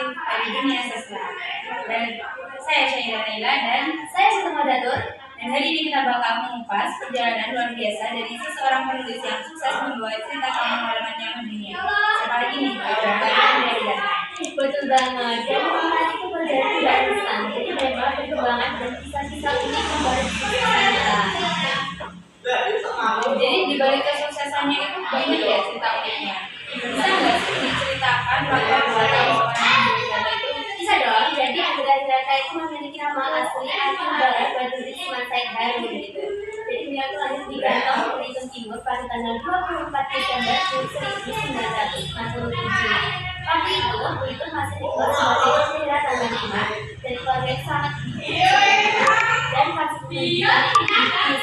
aktif dari dunia sastra. Dan saya Syaira Naila dan saya Sutama Datur. Dan hari ini kita bakal mengupas perjalanan luar biasa dari seseorang penulis yang sukses membuat cerita pengalamannya mendunia. Siapa lagi nih? Dari Data. Betul banget. Dan pengalaman itu berjalan tidak instan. Jadi banyak banget perkembangan dan kisah-kisah unik membalut kesuksesannya. Jadi di balik kesuksesannya itu banyak ya cerita uniknya. Bisa nggak sih diceritakan latar belakang seorang Andrea Gata itu? Bisa dong. Jadi Andrea Gata itu memiliki nama asli Barat Baduri Simantai Harum gitu. Jadi dia tuh lahir di Gantong, Belitung Timur pada tanggal 24 Desember 1967. Waktu itu masih dikenal sebagai Syaira Tamanima dari keluarga yang sangat dan fasilitas pendidikannya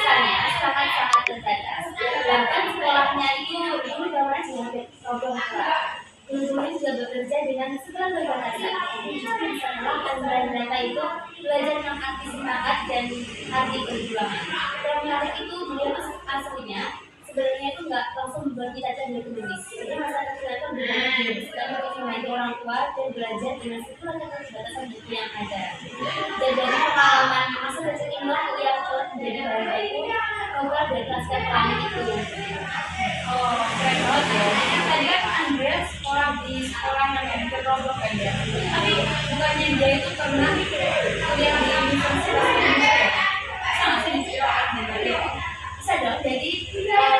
sangat-sangat terbatas. Bahkan sekolahnya itu dulu gambarnya dengan program kelas. Guru-gurunya juga bekerja dengan segala keterbatasan. Justru di sana Andrea Gata itu belajar tentang arti semangat dan arti perjuangan. Yang menarik itu dia tuh aslinya sebenarnya itu nggak langsung membuat kita jadi penulis. Jadi masa kecil itu benar-benar dihabiskan untuk membantu orang tua dan belajar dengan segala keterbatasan buku yang ada. Dan dari pengalaman masa kecil inilah ia telah menjadi bahasa itu program dari Laskar Pelangi itu. Oh, keren banget ya. Tadi kan Andrea sekolah di sekolah yang berkelompok kan ya. Tapi bukannya dia itu pernah kuliah di Universitas Indonesia ya? Sama sih diceritakan gitu. Bisa dong. Jadi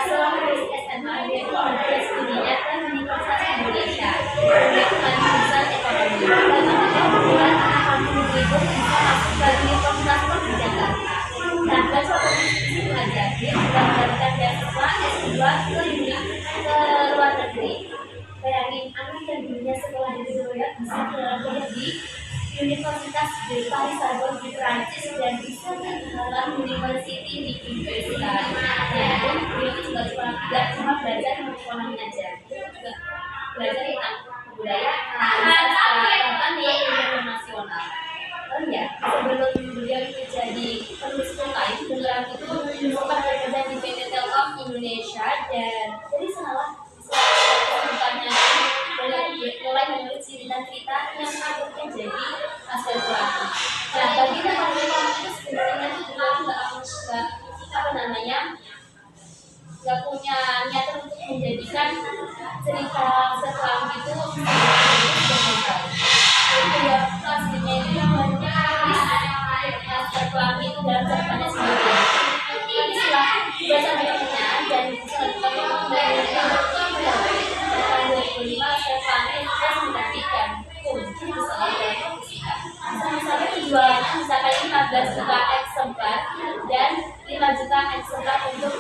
selama lulus SMA dia itu ada studinya ke Universitas Indonesia. Dia itu kan jurusan ekonomi. Lalu dia kebetulan anak kampung itu bisa masuk ke Universitas di Jakarta. Nah, lalu itu aja dia sudah mendapatkan beasiswa S2 ke luar negeri. Bayangin, anak yang dulunya sekolah di Zurich bisa kuliah di Universitas de Paris Sorbonne di Prancis dan bisa dalam University di Inggris. Nah, dan dia itu juga cuma belajar tentang ekonomi aja, dia juga belajar tentang kebudayaan, bahkan dia internasional. Oh ya, sebelum beliau itu jadi penulis full time, beliau itu sempat bekerja di PT Telkom Indonesia dan jadi salah kehidupannya beliau mulai menulis cerita-cerita yang akhirnya jadi Laskar Pelangi. Nah, bagi teman-teman itu sebenarnya itu juga nggak punya niat untuk menjadikan cerita Laskar Pelangi itu jadi aslinya itu namanya Laskar Pelangi itu dalam catatannya sendiri. Tapi setelah baca bukunya dan tahun 2005 Laskar Pelangi sudah menerbitkan kunci soal dalam fisika. Sama-sama penjualannya misalkan 15 juta eksemplar dan 5 juta eksemplar untuk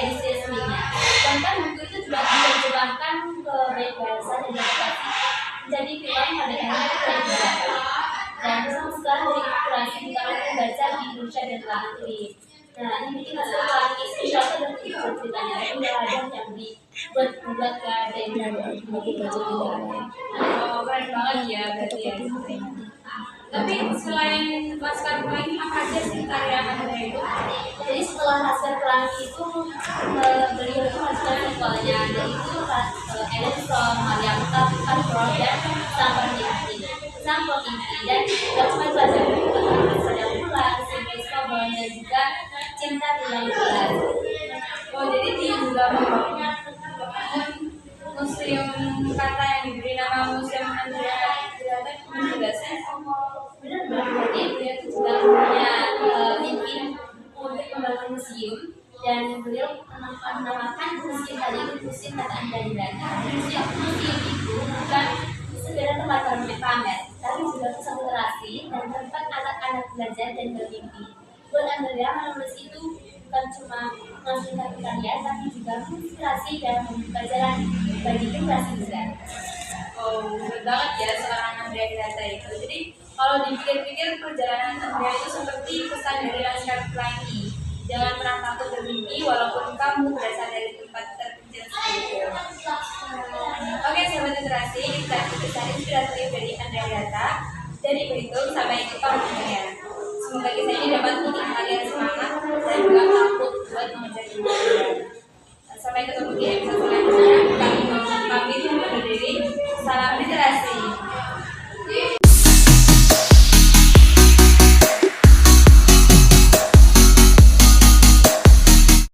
edisi resminya. Bahkan buku itu juga diterjemahkan ke banyak bahasa dan diadaptasi menjadi film pada era kedua. Dan sekarang dari kurasi kita akan membaca di Indonesia dan luar negeri. Nah, ini bikin Laskar Pelangi spesial itu dan itu ceritanya. Itu udah ada yang dibuat ke ada yang Oh, keren banget ya berarti ya. Tapi selain Laskar Pelangi apa aja sih karya Andrea itu? Jadi setelah Laskar Pelangi itu beliau itu melanjutkan sekolahnya dan itu Edison, Maria Karpro dan Sang Pemimpi dan gak cuma itu aja ada Bulan, Simple Stobon dan juga Cinta Bilang Bulan. Oh, jadi dia juga membangun museum kata yang diberi nama Museum Andrea Gata juga sih. Benar-benar dia itu juga punya mimpi untuk membangun museum dan beliau menamakan museum tadi itu Museum Kata Andrea Gata. Museum itu bukan sekedar tempat pamer, tapi juga pusat literasi dan tempat anak-anak belajar dan bermimpi. Buat Andrea menulis itu bukan cuma menghasilkan karya, tapi juga inspirasi dan membuka jalan bagi generasi muda. Oh, betul banget ya seorang Andrea Gata itu. Jadi kalau dipikir-pikir perjalanan Andrea itu seperti pesan dari Laskar Pelangi. Jangan pernah takut bermimpi walaupun kamu berasal dari tempat terpencil sekalipun. Oke, sahabat literasi, kita kisah inspiratif dari Andrea Gata. Dari berikut sampai jumpa berikutnya. Semoga kisah ini dapat menginspirasi